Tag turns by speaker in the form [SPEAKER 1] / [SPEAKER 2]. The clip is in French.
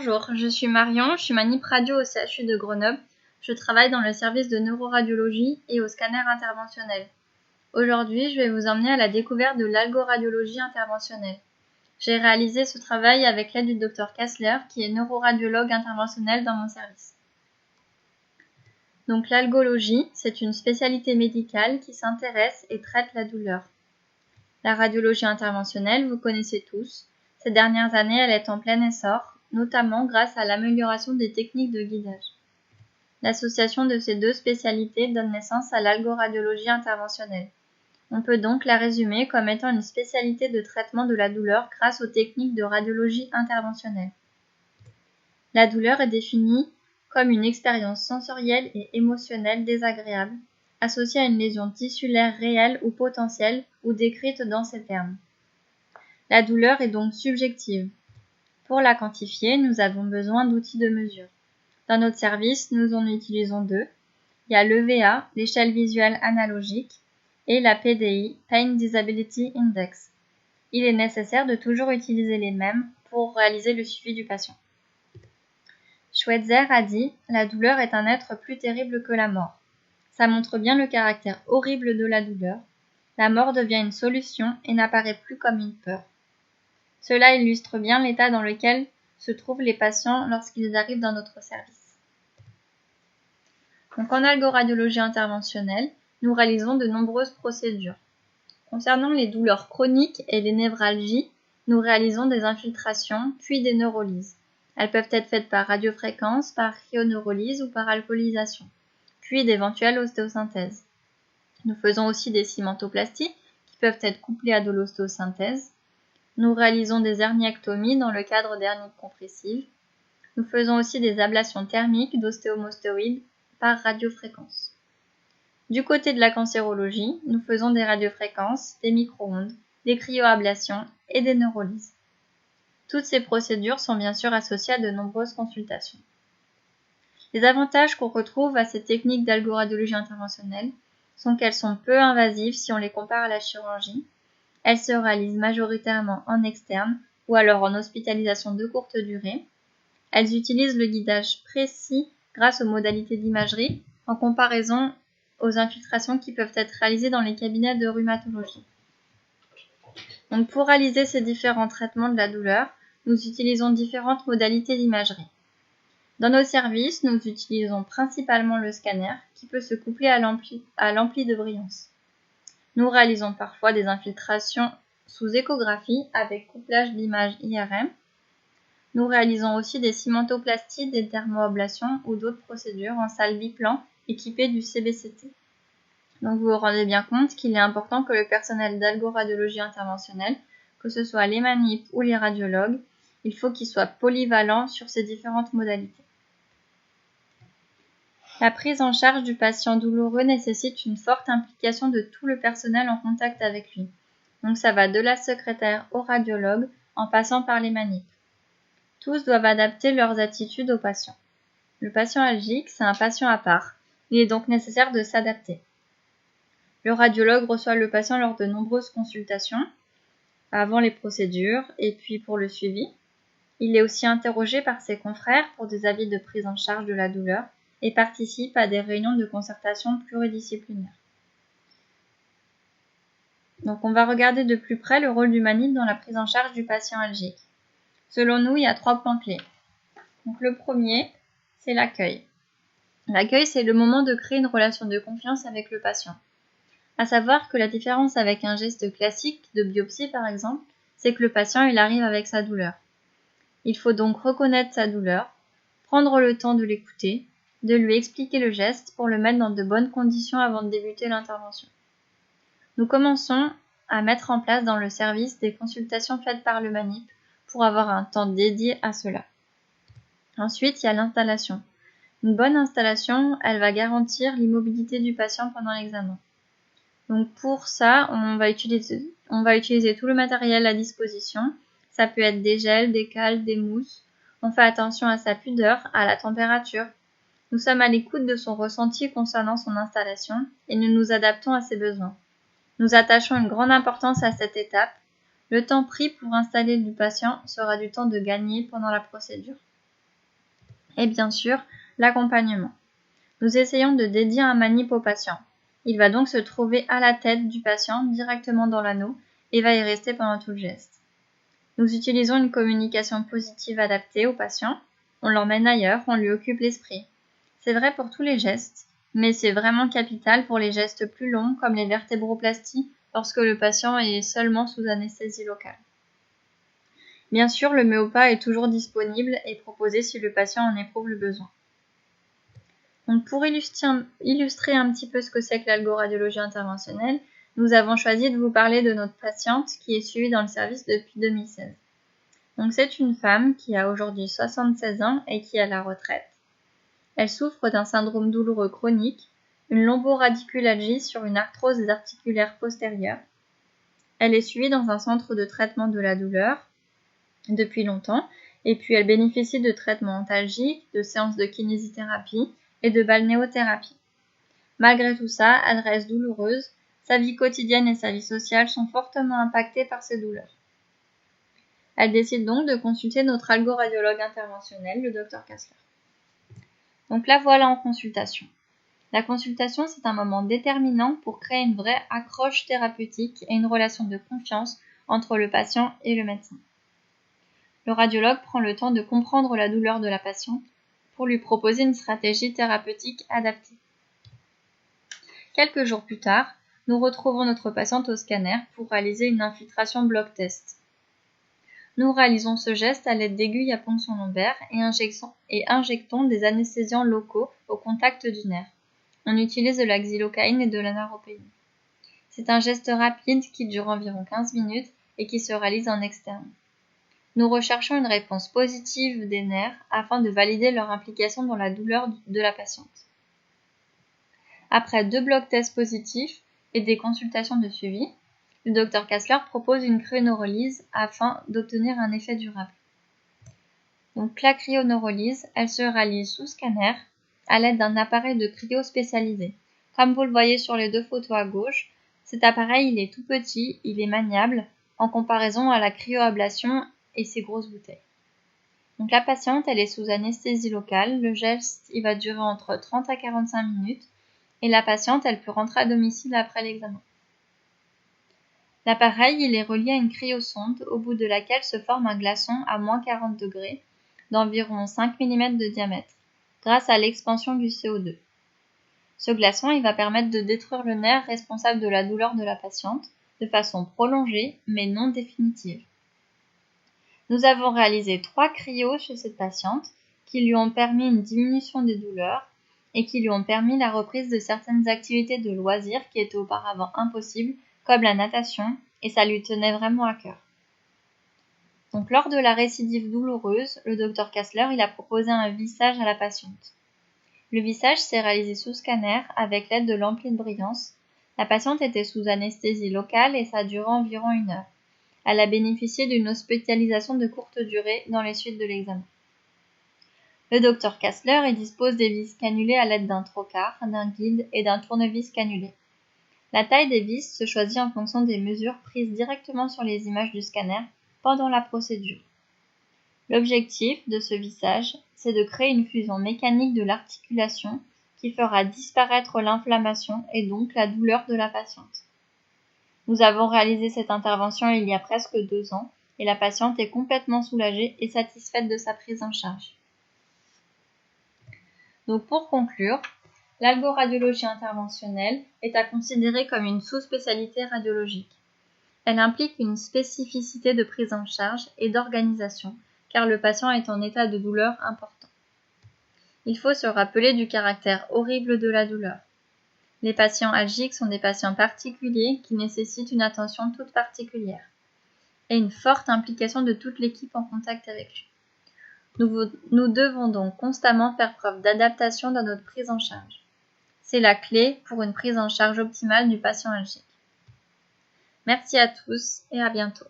[SPEAKER 1] Bonjour, je suis Marion, je suis manip radio au CHU de Grenoble. Je travaille dans le service de neuroradiologie et au scanner interventionnel. Aujourd'hui, je vais vous emmener à la découverte de l'algoradiologie interventionnelle. J'ai réalisé ce travail avec l'aide du Dr Kassler, qui est neuroradiologue interventionnel dans mon service. Donc l'algologie, c'est une spécialité médicale qui s'intéresse et traite la douleur. La radiologie interventionnelle, vous connaissez tous. Ces dernières années, elle est en plein essor, notamment grâce à l'amélioration des techniques de guidage. L'association de ces deux spécialités donne naissance à l'algoradiologie interventionnelle. On peut donc la résumer comme étant une spécialité de traitement de la douleur grâce aux techniques de radiologie interventionnelle. La douleur est définie comme une expérience sensorielle et émotionnelle désagréable, associée à une lésion tissulaire réelle ou potentielle ou décrite dans ces termes. La douleur est donc subjective. Pour la quantifier, nous avons besoin d'outils de mesure. Dans notre service, nous en utilisons deux. Il y a l'EVA, l'échelle visuelle analogique, et la PDI, Pain Disability Index. Il est nécessaire de toujours utiliser les mêmes pour réaliser le suivi du patient. Schweitzer a dit « La douleur est un être plus terrible que la mort ». Ça montre bien le caractère horrible de la douleur. La mort devient une solution et n'apparaît plus comme une peur. Cela illustre bien l'état dans lequel se trouvent les patients lorsqu'ils arrivent dans notre service. Donc en algoradiologie interventionnelle, nous réalisons de nombreuses procédures. Concernant les douleurs chroniques et les névralgies, nous réalisons des infiltrations puis des neurolyses. Elles peuvent être faites par radiofréquence, par cryoneurolyse ou par alcoolisation, puis d'éventuelles ostéosynthèses. Nous faisons aussi des cimentoplasties qui peuvent être couplées à de l'ostéosynthèse. Nous réalisons des herniectomies dans le cadre d'hernies compressives. Nous faisons aussi des ablations thermiques d'ostéomostéoïdes par radiofréquence. Du côté de la cancérologie, nous faisons des radiofréquences, des micro-ondes, des cryoablations et des neurolyses. Toutes ces procédures sont bien sûr associées à de nombreuses consultations. Les avantages qu'on retrouve à ces techniques d'algoradiologie interventionnelle sont qu'elles sont peu invasives si on les compare à la chirurgie. Elles se réalisent majoritairement en externe ou alors en hospitalisation de courte durée. Elles utilisent le guidage précis grâce aux modalités d'imagerie en comparaison aux infiltrations qui peuvent être réalisées dans les cabinets de rhumatologie. Donc pour réaliser ces différents traitements de la douleur, nous utilisons différentes modalités d'imagerie. Dans nos services, nous utilisons principalement le scanner qui peut se coupler à l'ampli de brillance. Nous réalisons parfois des infiltrations sous échographie avec couplage d'images IRM. Nous réalisons aussi des cimentoplasties, des thermoablations ou d'autres procédures en salle biplan équipée du CBCT. Donc vous vous rendez bien compte qu'il est important que le personnel d'algoradiologie interventionnelle, que ce soit les manips ou les radiologues, il faut qu'ils soient polyvalents sur ces différentes modalités. La prise en charge du patient douloureux nécessite une forte implication de tout le personnel en contact avec lui. Donc ça va de la secrétaire au radiologue en passant par les manips. Tous doivent adapter leurs attitudes au patient. Le patient algique, c'est un patient à part. Il est donc nécessaire de s'adapter. Le radiologue reçoit le patient lors de nombreuses consultations, avant les procédures et puis pour le suivi. Il est aussi interrogé par ses confrères pour des avis de prise en charge de la douleur et participe à des réunions de concertation pluridisciplinaires. Donc on va regarder de plus près le rôle du manip dans la prise en charge du patient algique. Selon nous, il y a 3 points clés. Donc le premier, c'est l'accueil. L'accueil, c'est le moment de créer une relation de confiance avec le patient. À savoir que la différence avec un geste classique de biopsie par exemple, c'est que le patient il arrive avec sa douleur. Il faut donc reconnaître sa douleur, prendre le temps de l'écouter, de lui expliquer le geste pour le mettre dans de bonnes conditions avant de débuter l'intervention. Nous commençons à mettre en place dans le service des consultations faites par le manip pour avoir un temps dédié à cela. Ensuite, il y a l'installation. Une bonne installation, elle va garantir l'immobilité du patient pendant l'examen. Donc pour ça, on va utiliser tout le matériel à disposition. Ça peut être des gels, des cales, des mousses. On fait attention à sa pudeur, à la température. Nous sommes à l'écoute de son ressenti concernant son installation et nous nous adaptons à ses besoins. Nous attachons une grande importance à cette étape. Le temps pris pour installer le patient sera du temps de gagner pendant la procédure. Et bien sûr, l'accompagnement. Nous essayons de dédier un manip au patient. Il va donc se trouver à la tête du patient, directement dans l'anneau, et va y rester pendant tout le geste. Nous utilisons une communication positive adaptée au patient. On l'emmène ailleurs, on lui occupe l'esprit. C'est vrai pour tous les gestes, mais c'est vraiment capital pour les gestes plus longs comme les vertébroplasties lorsque le patient est seulement sous anesthésie locale. Bien sûr, le méopa est toujours disponible et proposé si le patient en éprouve le besoin. Donc pour illustrer un petit peu ce que c'est que l'algoradiologie interventionnelle, nous avons choisi de vous parler de notre patiente qui est suivie dans le service depuis 2016. Donc c'est une femme qui a aujourd'hui 76 ans et qui est à la retraite. Elle souffre d'un syndrome douloureux chronique, une lomboradiculalgie sur une arthrose articulaire postérieure. Elle est suivie dans un centre de traitement de la douleur depuis longtemps et puis elle bénéficie de traitements antalgiques, de séances de kinésithérapie et de balnéothérapie. Malgré tout ça, elle reste douloureuse, sa vie quotidienne et sa vie sociale sont fortement impactées par ces douleurs. Elle décide donc de consulter notre algoradiologue interventionnel, le Dr Kassler. Donc la voilà en consultation. La consultation, c'est un moment déterminant pour créer une vraie accroche thérapeutique et une relation de confiance entre le patient et le médecin. Le radiologue prend le temps de comprendre la douleur de la patiente pour lui proposer une stratégie thérapeutique adaptée. Quelques jours plus tard, nous retrouvons notre patiente au scanner pour réaliser une infiltration bloc test. Nous réalisons ce geste à l'aide d'aiguilles à ponction lombaire et injectons des anesthésiants locaux au contact du nerf. On utilise de la xylocaïne et de la naropéine. C'est un geste rapide qui dure environ 15 minutes et qui se réalise en externe. Nous recherchons une réponse positive des nerfs afin de valider leur implication dans la douleur de la patiente. Après 2 blocs tests positifs et des consultations de suivi, le Dr Kassler propose une cryoneurolyse afin d'obtenir un effet durable. Donc la cryoneurolyse, elle se réalise sous scanner à l'aide d'un appareil de cryo spécialisé. Comme vous le voyez sur les 2 photos à gauche, cet appareil il est tout petit, il est maniable en comparaison à la cryoablation et ses grosses bouteilles. Donc la patiente, elle est sous anesthésie locale, le geste il va durer entre 30 à 45 minutes et la patiente, elle peut rentrer à domicile après l'examen. L'appareil il est relié à une cryosonde au bout de laquelle se forme un glaçon à moins 40 degrés d'environ 5 mm de diamètre grâce à l'expansion du CO2. Ce glaçon il va permettre de détruire le nerf responsable de la douleur de la patiente de façon prolongée mais non définitive. Nous avons réalisé 3 cryos chez cette patiente qui lui ont permis une diminution des douleurs et qui lui ont permis la reprise de certaines activités de loisirs qui étaient auparavant impossibles, comme la natation, et ça lui tenait vraiment à cœur. Donc lors de la récidive douloureuse, le Dr Kassler il a proposé un vissage à la patiente. Le vissage s'est réalisé sous scanner avec l'aide de l'ampli de brillance. La patiente était sous anesthésie locale et ça a duré environ 1 heure. Elle a bénéficié d'une hospitalisation de courte durée dans les suites de l'examen. Le Dr Kassler dispose des vis cannulées à l'aide d'un trocar, d'un guide et d'un tournevis cannulé. La taille des vis se choisit en fonction des mesures prises directement sur les images du scanner pendant la procédure. L'objectif de ce vissage, c'est de créer une fusion mécanique de l'articulation qui fera disparaître l'inflammation et donc la douleur de la patiente. Nous avons réalisé cette intervention il y a presque 2 ans et la patiente est complètement soulagée et satisfaite de sa prise en charge. Donc pour conclure, l'algoradiologie interventionnelle est à considérer comme une sous-spécialité radiologique. Elle implique une spécificité de prise en charge et d'organisation, car le patient est en état de douleur important. Il faut se rappeler du caractère horrible de la douleur. Les patients algiques sont des patients particuliers qui nécessitent une attention toute particulière et une forte implication de toute l'équipe en contact avec lui. Nous devons donc constamment faire preuve d'adaptation dans notre prise en charge. C'est la clé pour une prise en charge optimale du patient algique. Merci à tous et à bientôt.